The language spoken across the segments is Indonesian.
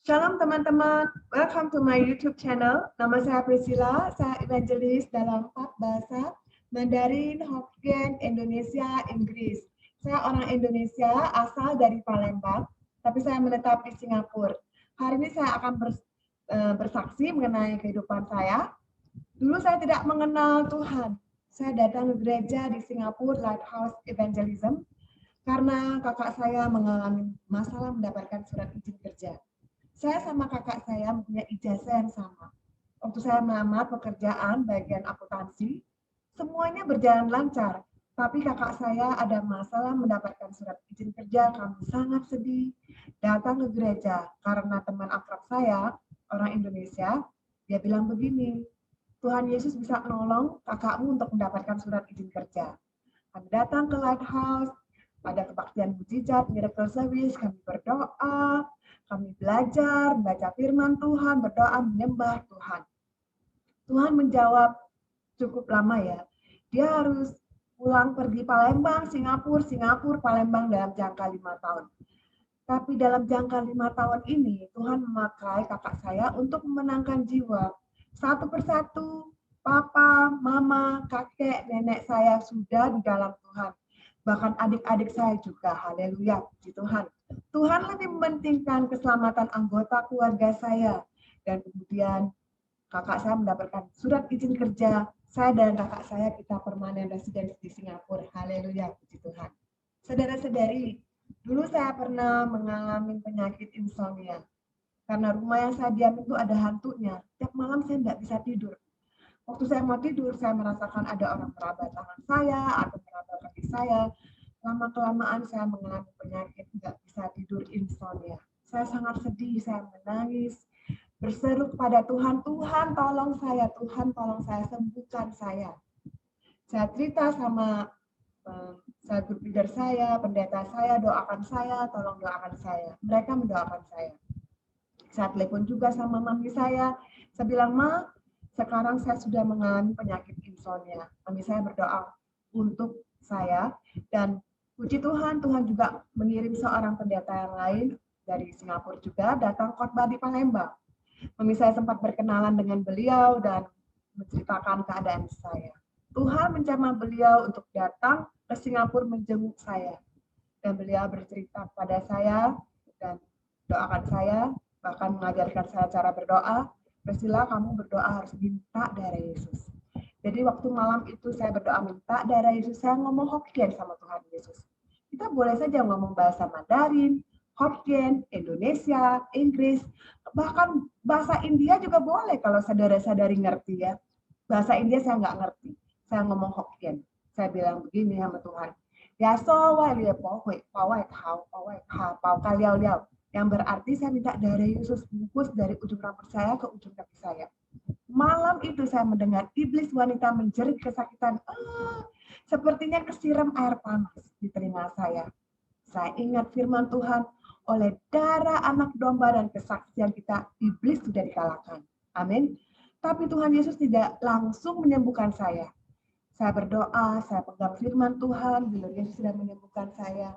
Shalom teman-teman, welcome to my YouTube channel. Nama saya Priscilla, saya evangelis dalam 4 bahasa, Mandarin, Hokkien, Indonesia, Inggris. Saya orang Indonesia, asal dari Palembang, tapi saya menetap di Singapura. Hari ini saya akan bersaksi mengenai kehidupan saya. Dulu saya tidak mengenal Tuhan. Saya datang ke gereja di Singapura, Lighthouse Evangelism, karena kakak saya mengalami masalah mendapatkan surat izin kerja. Saya sama kakak saya mempunyai ijazah yang sama. Waktu saya melamar pekerjaan bagian akuntansi, semuanya berjalan lancar. Tapi kakak saya ada masalah mendapatkan surat izin kerja. Kami sangat sedih. Datang ke gereja karena teman akrab saya, orang Indonesia, dia bilang begini, Tuhan Yesus bisa menolong kakakmu untuk mendapatkan surat izin kerja. Kami datang ke Lighthouse, ada kebaktian mujizat, miracle service, kami berdoa, kami belajar, membaca firman Tuhan, berdoa, menyembah Tuhan. Tuhan menjawab cukup lama ya. Dia harus pulang pergi Palembang, Singapura, Palembang dalam jangka 5 tahun. Tapi dalam jangka 5 tahun ini, Tuhan memakai kakak saya untuk memenangkan jiwa. Satu persatu, papa, mama, kakek, nenek saya sudah di dalam Tuhan. Bahkan adik-adik saya juga, haleluya, puji Tuhan. Tuhan lebih mementingkan keselamatan anggota keluarga saya. Dan kemudian kakak saya mendapatkan surat izin kerja. Saya dan kakak saya kita permanen resident di Singapura. Haleluya, puji Tuhan. Saudara-saudari, dulu saya pernah mengalami penyakit insomnia. Karena rumah yang saya diam itu ada hantunya. Tiap malam saya tidak bisa tidur. Waktu saya mau tidur, saya merasakan ada orang meraba tangan saya atau meraba kaki saya. Lama-kelamaan saya mengalami penyakit tidak bisa tidur insomnia. Saya sangat sedih, saya menangis, berseru kepada Tuhan, Tuhan tolong saya, sembuhkan saya. Saya cerita sama saya group leader saya, pendeta saya, doakan saya, tolong doakan saya. Mereka mendoakan saya. Saya telepon juga sama mami saya bilang, Ma, sekarang saya sudah mengalami penyakit insomnia. Mami saya berdoa untuk saya, dan puji Tuhan, Tuhan juga mengirim seorang pendeta yang lain dari Singapura juga datang khotbah di Palembang. Mami saya sempat berkenalan dengan beliau dan menceritakan keadaan saya. Tuhan menjamah beliau untuk datang ke Singapura menjenguk saya. Dan beliau bercerita kepada saya dan doakan saya, bahkan mengajarkan saya cara berdoa. Priscilla, kamu berdoa harus minta darah Yesus. Jadi waktu malam itu saya berdoa minta darah Yesus, saya ngomong Hokkien sama Tuhan Yesus. Kita boleh saja ngomong bahasa Mandarin, Hokkien, Indonesia, Inggris, bahkan bahasa India juga boleh kalau saudara-saudari ngerti ya. Bahasa India saya nggak ngerti, saya ngomong Hokkien. Saya bilang begini sama Tuhan, ya so wai lie po hui pa wai ka pau ka liao liao, yang berarti saya minta darah Yesus bungkus dari ujung rambut saya ke ujung kaki saya. Malam itu saya mendengar iblis wanita menjerit kesakitan. Sepertinya kesiram air panas di telinga saya. Saya ingat firman Tuhan, oleh darah anak domba dan kesaksian kita, iblis sudah dikalahkan. Amin. Tapi Tuhan Yesus tidak langsung menyembuhkan saya. Saya berdoa, saya pegang firman Tuhan, bila Yesus sudah menyembuhkan saya.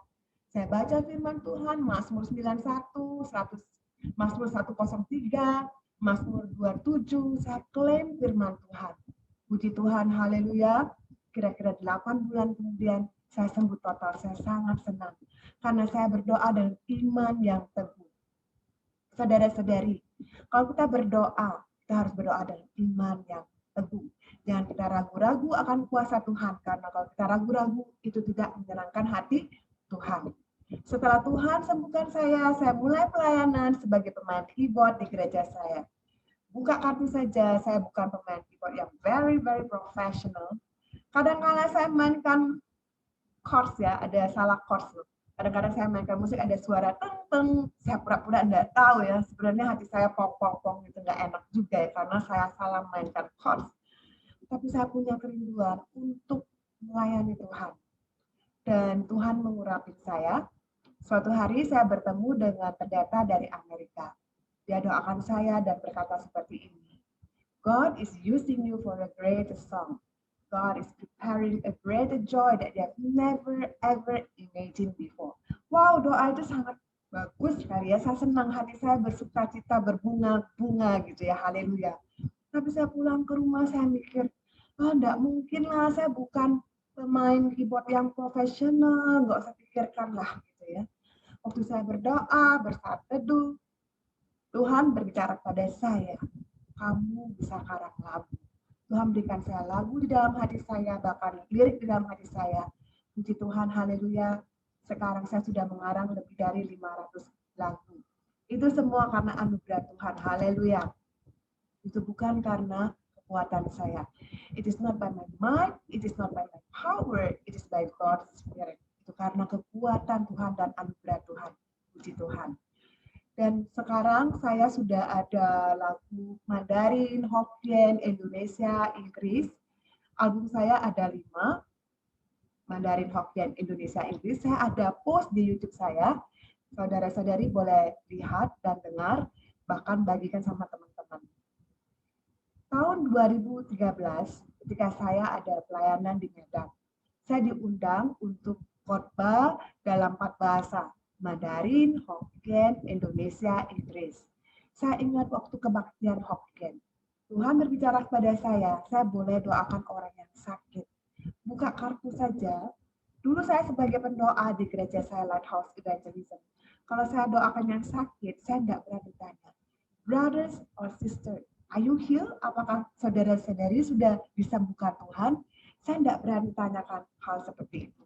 Saya baca firman Tuhan, Mazmur 91, 100, Mazmur 103, Mazmur 27, saya klaim firman Tuhan. Puji Tuhan, haleluya. Kira-kira 8 bulan kemudian, saya sembuh total, saya sangat senang. Karena saya berdoa dengan iman yang teguh. Saudara-saudari, kalau kita berdoa, kita harus berdoa dengan iman yang teguh. Jangan kita ragu-ragu akan kuasa Tuhan, karena kalau kita ragu-ragu, itu tidak menyenangkan hati Tuhan. Setelah Tuhan sembuhkan saya mulai pelayanan sebagai pemain keyboard di gereja saya. Buka kartu saja, saya bukan pemain keyboard yang very professional. Kadang-kala saya mainkan chords ya, ada salah chords. Kadang-kadang saya mainkan musik ada suara teng-teng, saya pura-pura enggak tahu ya, sebenarnya hati saya pong-pong-pong gitu, enggak enak juga ya, karena saya salah mainkan chords. Tapi saya punya kerinduan untuk melayani Tuhan. Dan Tuhan mengurapi saya. Suatu hari saya bertemu dengan pendeta dari Amerika. Dia doakan saya dan berkata seperti ini, God is using you for a great song. God is preparing a greater joy that you have never ever imagined before. Wow, doa itu sangat Bagus sekali ya, saya senang, hati saya bersuka cita, berbunga-bunga gitu ya, haleluya. Tapi saya pulang ke rumah, saya mikir, oh enggak mungkin lah, saya bukan pemain keyboard yang profesional, nggak usah pikirkan lah gitu ya. Waktu saya berdoa, bersaat teduh, Tuhan berbicara pada saya, kamu bisa karang lagu. Tuhan berikan saya lagu di dalam hati saya, bahkan lirik di dalam hati saya. Puji Tuhan, haleluya. Sekarang saya sudah mengarang lebih dari 500 lagu. Itu semua karena anugerah Tuhan, haleluya. Itu bukan karena kekuatan saya. It is not by my mind, it is not by my power, it is by God's Spirit. Itu karena kekuatan Tuhan dan anugerah Tuhan. Puji Tuhan. Dan sekarang saya sudah ada lagu Mandarin, Hokkien, Indonesia, Inggris. Album saya ada 5, Mandarin, Hokkien, Indonesia, Inggris. Saya ada post di YouTube saya. Saudara-saudari boleh lihat dan dengar, bahkan bagikan sama teman-teman. Tahun 2013, ketika saya ada pelayanan di Medan, saya diundang untuk khotbah dalam 4 bahasa. Mandarin, Hokkien, Indonesia, Inggris. Saya ingat waktu kebaktian Hokkien. Tuhan berbicara kepada saya boleh doakan orang yang sakit. Buka kartu saja. Dulu saya sebagai pendoa di gereja saya Lighthouse Evangelism. Kalau saya doakan yang sakit, saya tidak berani tanya. Brothers or sisters, are you healed? Apakah saudara-saudari sudah disembuhkan Tuhan? Saya tidak berani tanyakan hal seperti itu.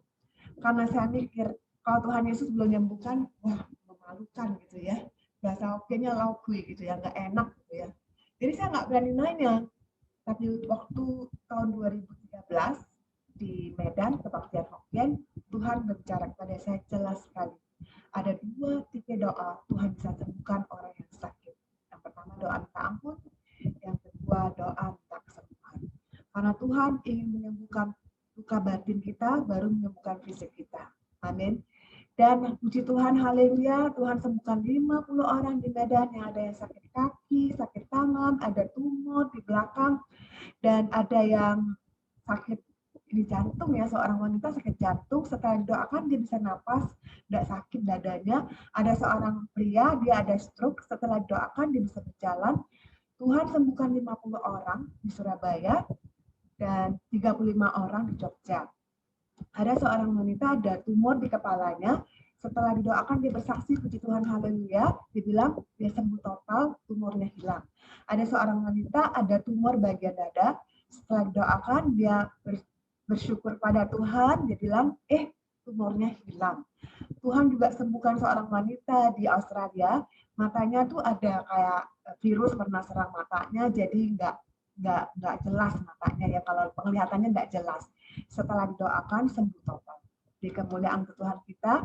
Karena saya mikir, kalau Tuhan Yesus belum menyembuhkan, wah memalukan gitu ya. Bahasa Hokkien-nya laukui gitu ya, nggak enak gitu ya. Jadi saya nggak berani nanya. Tapi waktu tahun 2013 di Medan, kebaktian Hokkien, Tuhan berbicara kepada saya jelas sekali. Ada 2 tipe doa Tuhan bisa sembuhkan orang yang sakit. Yang pertama doa minta ampun, yang kedua doa minta kesembuhan. Karena Tuhan ingin menyembuhkan luka batin kita, baru menyembuhkan fisik kita. Amin. Dan puji Tuhan, haleluya, Tuhan sembuhkan 50 orang di Medan yang ada yang sakit kaki, sakit tangan, ada tumor di belakang, dan ada yang sakit di jantung ya, seorang wanita sakit jantung, setelah didoakan dia bisa napas, tidak sakit dadanya. Ada seorang pria, dia ada stroke, setelah didoakan dia bisa berjalan. Tuhan sembuhkan 50 orang di Surabaya dan 35 orang di Jogja. Ada seorang wanita ada tumor di kepalanya, setelah didoakan dia bersaksi, puji Tuhan, haleluya, dia bilang dia sembuh total, tumornya hilang. Ada seorang wanita ada tumor bagian dada, setelah didoakan dia bersyukur pada Tuhan, dia bilang tumornya hilang. Tuhan juga sembuhkan seorang wanita di Australia, matanya tuh ada kayak virus pernah serang matanya, jadi nggak jelas matanya ya, kalau penglihatannya nggak jelas. Setelah didoakan sembuh total. Di kemuliaan Tuhan kita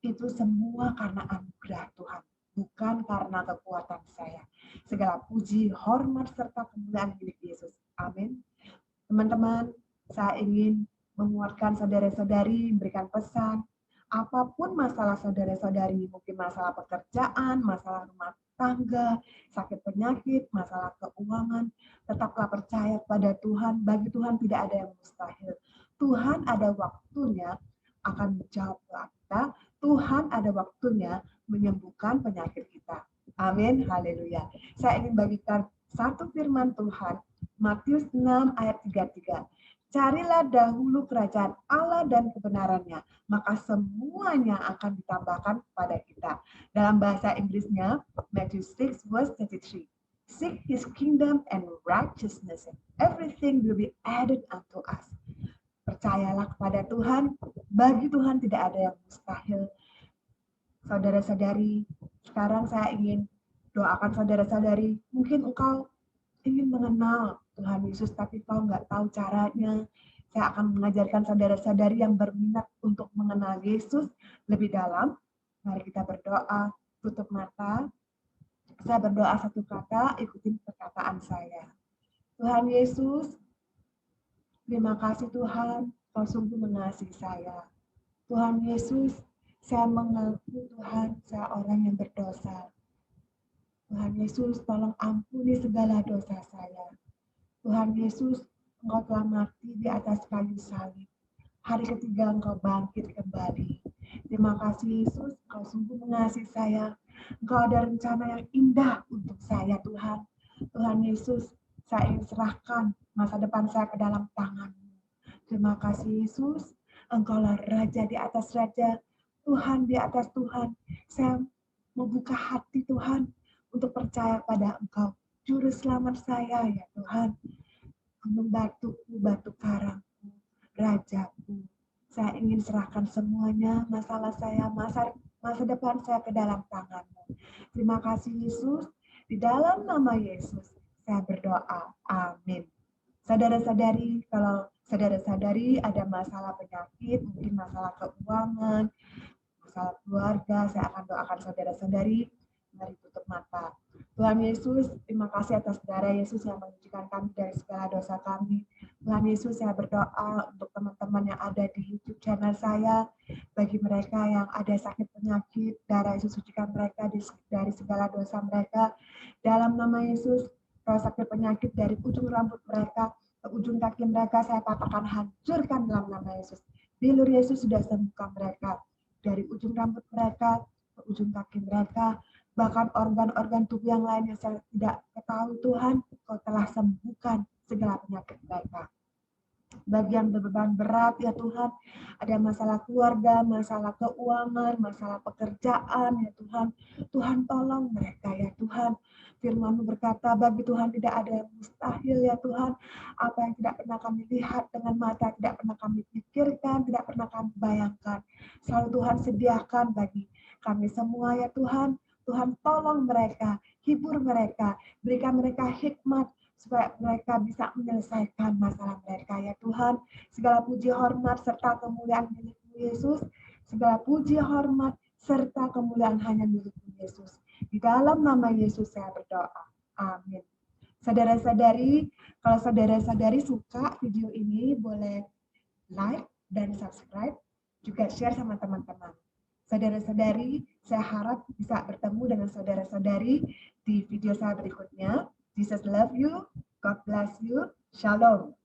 itu semua karena anugerah Tuhan, bukan karena kekuatan saya. Segala puji, hormat serta kemuliaan milik Yesus. Amin. Teman-teman, saya ingin menguatkan saudara-saudari, memberikan pesan. Apapun masalah saudara-saudari, mungkin masalah pekerjaan, masalah rumah tangga, sakit penyakit, masalah keuangan, tetaplah percaya pada Tuhan. Bagi Tuhan tidak ada yang mustahil. Tuhan ada waktunya akan menjawab doa kita. Tuhan ada waktunya menyembuhkan penyakit kita. Amin, haleluya. Saya ingin bagikan satu firman Tuhan, Matius 6 ayat 33. Carilah dahulu kerajaan Allah dan kebenarannya, maka semuanya akan ditambahkan kepada kita. Dalam bahasa Inggrisnya, Matthew 6 verse 33. Seek his kingdom and righteousness, and everything will be added unto us. Percayalah kepada Tuhan, bagi Tuhan tidak ada yang mustahil. Saudara-saudari, sekarang saya ingin doakan saudara-saudari, mungkin engkau ingin mengenal Tuhan Yesus, tapi kau nggak tahu caranya. Saya akan mengajarkan saudara-saudari yang berminat untuk mengenal Yesus lebih dalam. Mari kita berdoa, tutup mata. Saya berdoa satu kata, ikutin perkataan saya. Tuhan Yesus, terima kasih Tuhan, kau sungguh mengasihi saya. Tuhan Yesus, saya mengaku Tuhan, saya orang yang berdosa. Tuhan Yesus, tolong ampuni segala dosa saya. Tuhan Yesus, Engkau telah mati di atas kayu salib. Hari ketiga Engkau bangkit kembali. Terima kasih Yesus, Engkau sungguh mengasihi saya. Engkau ada rencana yang indah untuk saya Tuhan. Tuhan Yesus, saya ingin serahkan masa depan saya ke dalam tangan-Mu. Terima kasih Yesus, Engkaulah Raja di atas Raja, Tuhan di atas Tuhan. Saya membuka hati Tuhan untuk percaya pada Engkau, Juru Selamat saya ya Tuhan. Membatuku, batu karangku, Rajaku. Saya ingin serahkan semuanya, masalah saya, masa depan saya ke dalam tangan-Mu. Terima kasih Yesus, di dalam nama Yesus saya berdoa, amin. Saudara-saudari, kalau saudara-saudari ada masalah penyakit, mungkin masalah keuangan, masalah keluarga, saya akan doakan saudara-saudari, mari tutup mata. Tuhan Yesus, terima kasih atas darah Yesus yang menyucikan kami dari segala dosa kami. Tuhan Yesus, saya berdoa untuk teman-teman yang ada di YouTube channel saya, bagi mereka yang ada sakit penyakit, darah Yesus sucikan mereka dari segala dosa mereka. Dalam nama Yesus, kalau sakit penyakit dari ujung rambut mereka ke ujung kaki mereka, saya katakan hancurkan dalam nama Yesus. Bilur Yesus sudah sembuhkan mereka dari ujung rambut mereka ke ujung kaki mereka, bahkan organ-organ tubuh yang lain yang saya tidak ketahui Tuhan, Kau telah sembuhkan segala penyakit mereka. Bagi yang berbeban berat ya Tuhan, ada masalah keluarga, masalah keuangan, masalah pekerjaan ya Tuhan, Tuhan tolong mereka ya Tuhan. Firman-Mu berkata, bagi Tuhan tidak ada yang mustahil ya Tuhan. Apa yang tidak pernah kami lihat dengan mata, tidak pernah kami pikirkan, tidak pernah kami bayangkan, selalu Tuhan sediakan bagi kami semua ya Tuhan. Tuhan tolong mereka, hibur mereka, berikan mereka hikmat, supaya mereka bisa menyelesaikan masalah mereka ya Tuhan. Segala puji hormat serta kemuliaan milik-Mu Yesus. Segala puji hormat serta kemuliaan hanya milik-Mu Yesus. Di dalam nama Yesus saya berdoa. Amin. Saudara-saudari, kalau saudara-saudari suka video ini, boleh like dan subscribe, juga share sama teman-teman. Saudara-saudari, saya harap bisa bertemu dengan saudara-saudari di video saya berikutnya. Jesus love you, God bless you, Shalom.